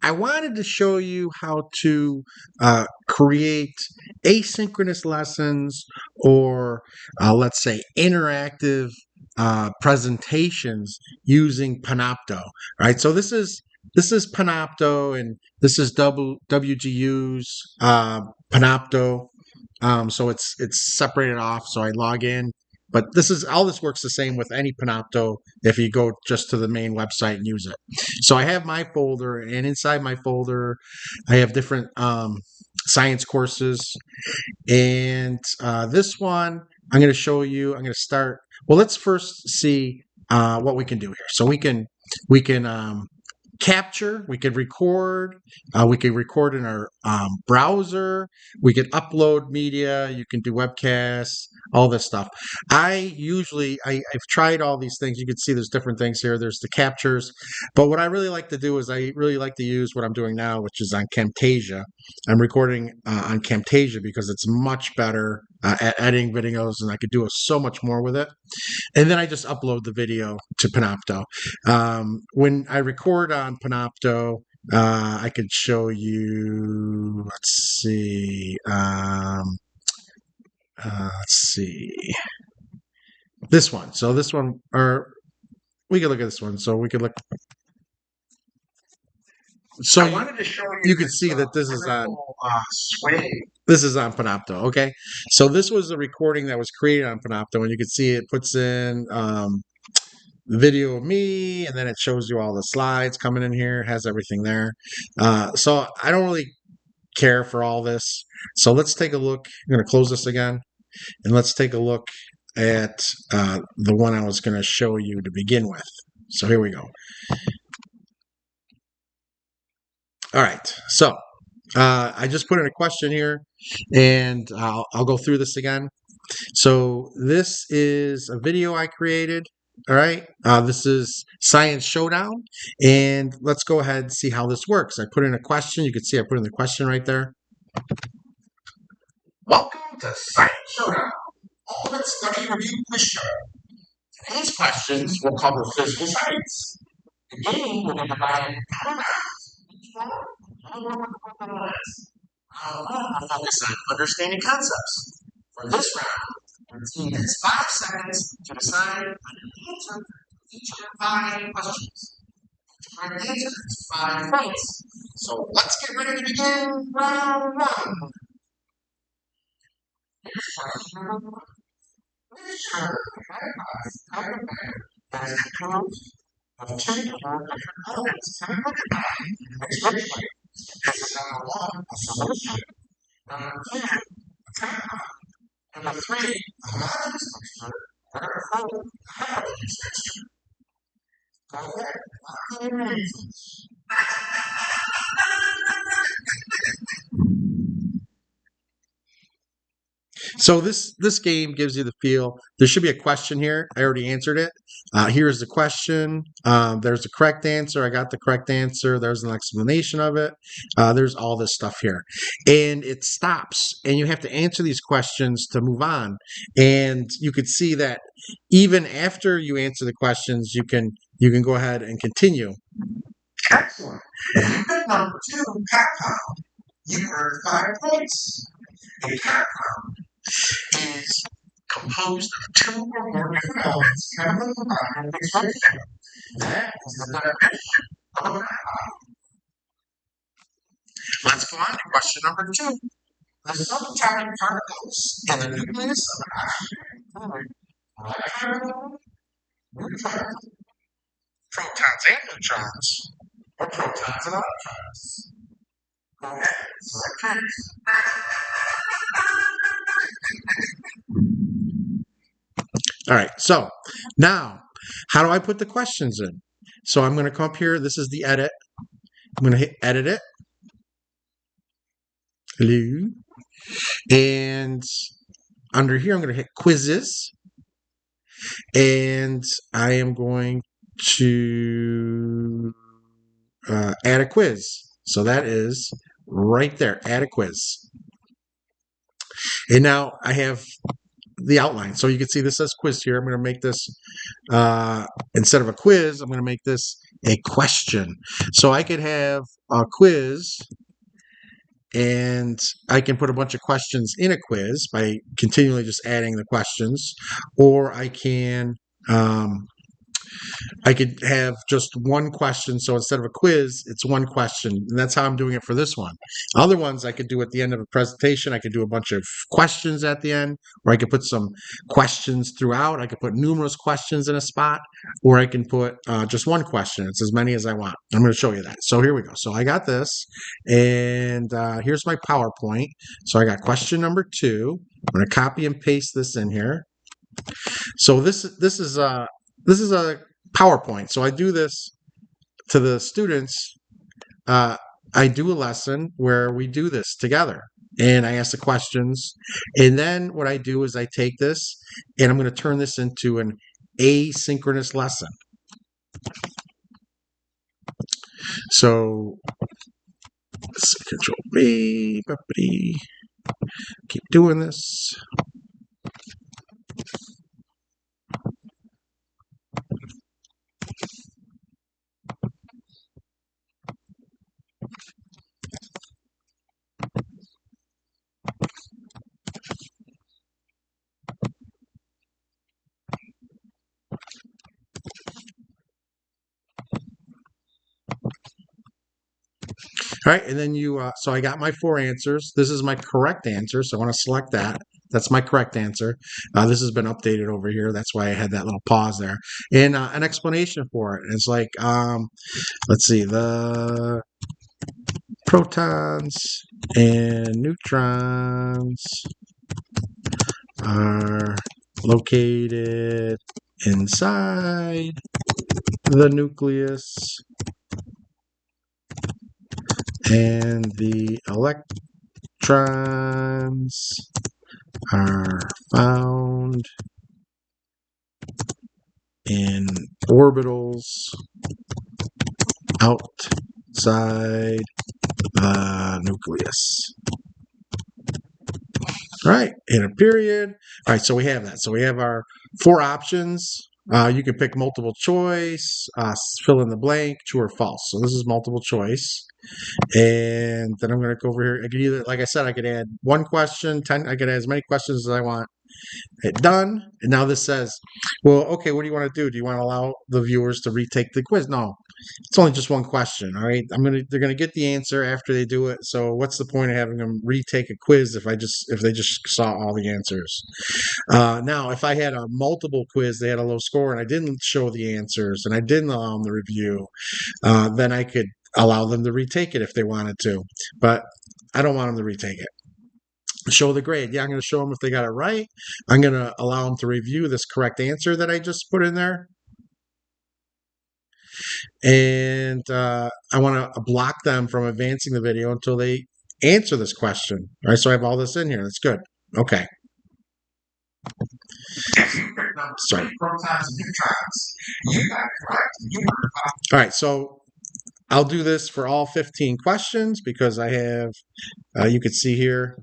I wanted to show you how to create asynchronous lessons or let's say interactive presentations using Panopto. Right. So this is Panopto and this is WGU's Panopto. So it's separated off. So I log in. But all this works the same with any Panopto if you go just to the main website and use it. So I have my folder, and inside my folder, I have different science courses. And this one, I'm going to show you. I'm going to start. Well, let's first see what we can do here. So we can capture, we could record, we could record in our browser, we could upload media, you can do webcasts, all this stuff. I've tried all these things. You can see there's different things here. There's the captures, but what I really like to do is I really like to use what I'm doing now, which is on Camtasia. I'm recording on Camtasia because it's much better at editing videos, and I could do so much more with it. And then I just upload the video to Panopto. When I record on Panopto, I could show you. Let's see. Let's see this one. So this one, or we could look at this one. So we could look. So I wanted to show you can see that this is on this is on Panopto. Okay, so this was a recording that was created on Panopto, and you can see it puts in video of me, and then it shows you all the slides coming in here. It has everything there. So I don't really care for all this. So let's take a look. I'm going to close this again, and let's take a look at the one I was going to show you to begin with. So here we go. All right, so I just put in a question here, and I'll go through this again. So this is a video I created. All right, this is Science Showdown, and let's go ahead and see how this works. I put in a question. You can see I put in the question right there. Welcome to Science Showdown, ultimate study review quiz show. Today's questions will cover physical science. The game will be divided into 2 rounds. Each round will be minutes. Round 1 will focus on understanding concepts. For this round, your team has 5 seconds to decide on an answer to each of the 5 questions. Each correct answer is 5 points. So let's get ready to begin round 1. Here's question number 1. Which term has composed of 2 or more different elements combined in a mixed ratio? This is number 1, a solution. Number 2, a compound. Number 3, a homogeneous mixture. Number 4, a heterogeneous mixture. Go ahead, lock in your answers. So this game gives you the feel. There should be a question here. I already answered it. Here's the question. There's the correct answer. I got the correct answer. There's an explanation of it. There's all this stuff here. And it stops. And you have to answer these questions to move on. And you could see that even after you answer the questions, you can go ahead and continue. Excellent. You picked number 2, compound. You earned 5 points. A compound is composed of 2 or more different elements chemically combined in a mixed ratio. That is the definition of a compound. Let's go on to question number 2. The subatomic particles in the nucleus of an oxygen include neutrons, protons and neutrons, or protons and electrons. Go ahead, select choose. All right, so now how do I put the questions in? So I'm going to come up here. This is the edit. I'm going to hit edit it. Hello. And under here, I'm going to hit quizzes. And I am going to add a quiz. So that is right there, add a quiz. And now I have the outline. So you can see this says quiz here. I'm going to make this, instead of a quiz, I'm going to make this a question. So I could have a quiz, and I can put a bunch of questions in a quiz by continually just adding the questions, or um, I could have just one question. So instead of a quiz, it's one question. And that's how I'm doing it for this one. Other ones I could do at the end of a presentation. I could do a bunch of questions at the end, or I could put some questions throughout. I could put numerous questions in a spot, or I can put just one question. It's as many as I want. I'm going to show you that. So here we go. So I got this, and here's my PowerPoint. So I got question number 2. I'm going to copy and paste this in here. So this is a PowerPoint. So I do this to the students. Uh, I do a lesson where we do this together, and I ask the questions. And then what I do is I take this and I'm going to turn this into an asynchronous lesson. So Control B, keep doing this. All right, and then so I got my 4 answers. This is my correct answer, so I want to select that. That's my correct answer. This has been updated over here. That's why I had that little pause there. And an explanation for it. It's like, let's see, the protons and neutrons are located inside the nucleus, and the electrons are found in orbitals outside the nucleus. All right, in a period. All right, so we have that. So we have our 4 options. You can pick multiple choice, fill in the blank, true or false. So this is multiple choice. And then I'm going to go over here. I could either, like I said, I could add 1 question, 10. I could add as many questions as I want. Hit done. And now this says, well, okay, what do you want to do? Do you want to allow the viewers to retake the quiz? No, it's only just 1 question. All right. They're going to get the answer after they do it. So what's the point of having them retake a quiz if they just saw all the answers? Now, if I had a multiple quiz, they had a low score and I didn't show the answers and I didn't allow them to review, then I could allow them to retake it if they wanted to. But I don't want them to retake it. Show the grade. Yeah, I'm going to show them if they got it right. I'm going to allow them to review this correct answer that I just put in there. And I want to block them from advancing the video until they answer this question. All right, so I have all this in here. That's good. Okay. Sorry. All right, so I'll do this for all 15 questions because I have, you can see here,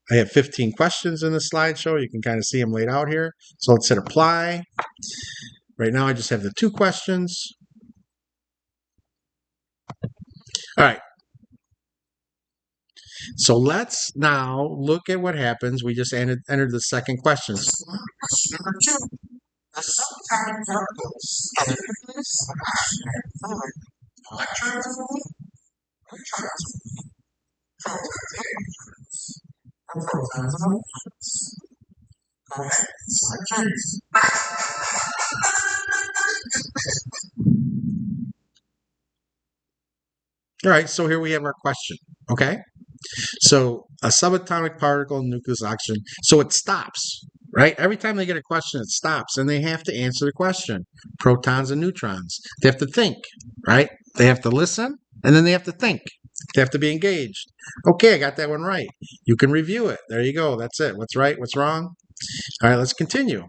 I have 15 questions in the slideshow. You can kind of see them laid out here. So let's hit apply. Right now I just have the 2 questions. All right. So let's now look at what happens. We just entered the second question. Question number 2. The subatomic particles of the nucleus of an fluid, electrons are moving, neutrons are moving, protons and neutrons, and protons and neutrons. Go ahead, select choice. All right, so here we have our question. Okay. So a subatomic particle in nucleus oxygen. So it stops, right? Every time they get a question, it stops and they have to answer the question. Protons and neutrons. They have to think, right? They have to listen and then they have to think. They have to be engaged. Okay, I got that one right. You can review it. There you go. That's it. What's right? What's wrong? All right, let's continue.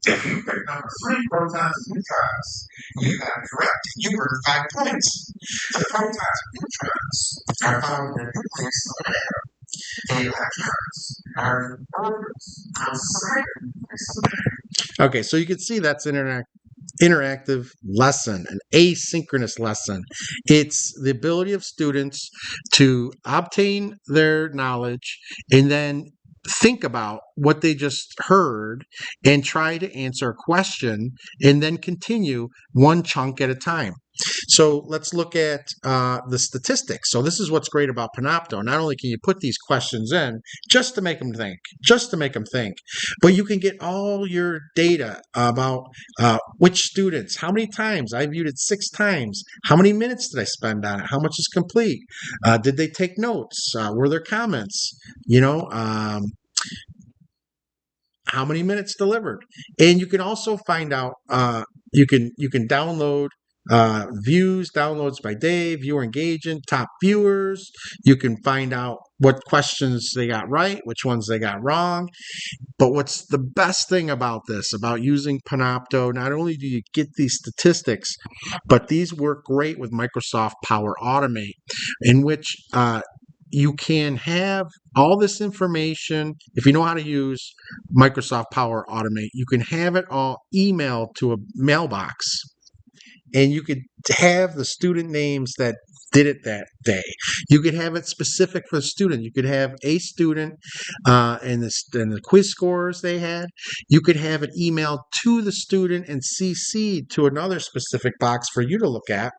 If you pick number 3, protons and neutrons, you got it correct. You earned 5 points. The protons and neutrons are found in the nucleus of an atom. The electrons are in orbits outside the nucleus of an atom. Okay, so you can see that's interactive lesson, an asynchronous lesson. It's the ability of students to obtain their knowledge and then think about what they just heard and try to answer a question and then continue one chunk at a time. So let's look at the statistics. So this is what's great about Panopto. Not only can you put these questions in just to make them think, but you can get all your data about which students, how many times I viewed it 6 times, how many minutes did I spend on it, how much is complete, did they take notes, were there comments, you know, how many minutes delivered, and you can also find out. You can download views, downloads by day, viewer engagement, top viewers. You can find out what questions they got right, which ones they got wrong. But what's the best thing about this, about using Panopto, not only do you get these statistics, but these work great with Microsoft Power Automate, in which you can have all this information. If you know how to use Microsoft Power Automate, you can have it all emailed to a mailbox, and you could have the student names that did it that day. You could have it specific for the student. You could have a student and the quiz scores they had. You could have it emailed to the student and CC'd to another specific box for you to look at,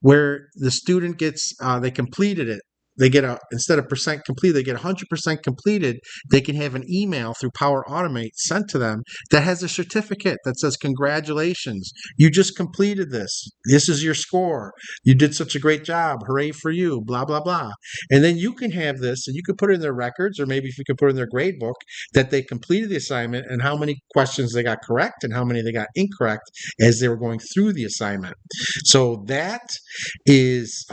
where the student gets they completed it. They get instead of percent complete, they get 100% completed. They can have an email through Power Automate sent to them that has a certificate that says, "Congratulations, you just completed this. This is your score. You did such a great job. Hooray for you." Blah blah blah. And then you can have this, and you can put it in their records, or maybe if you can put it in their grade book, that they completed the assignment and how many questions they got correct and how many they got incorrect as they were going through the assignment. So that is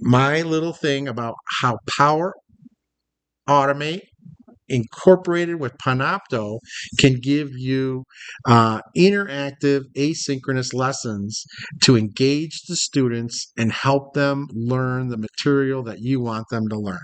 my little thing about how Power Automate incorporated with Panopto can give you interactive asynchronous lessons to engage the students and help them learn the material that you want them to learn.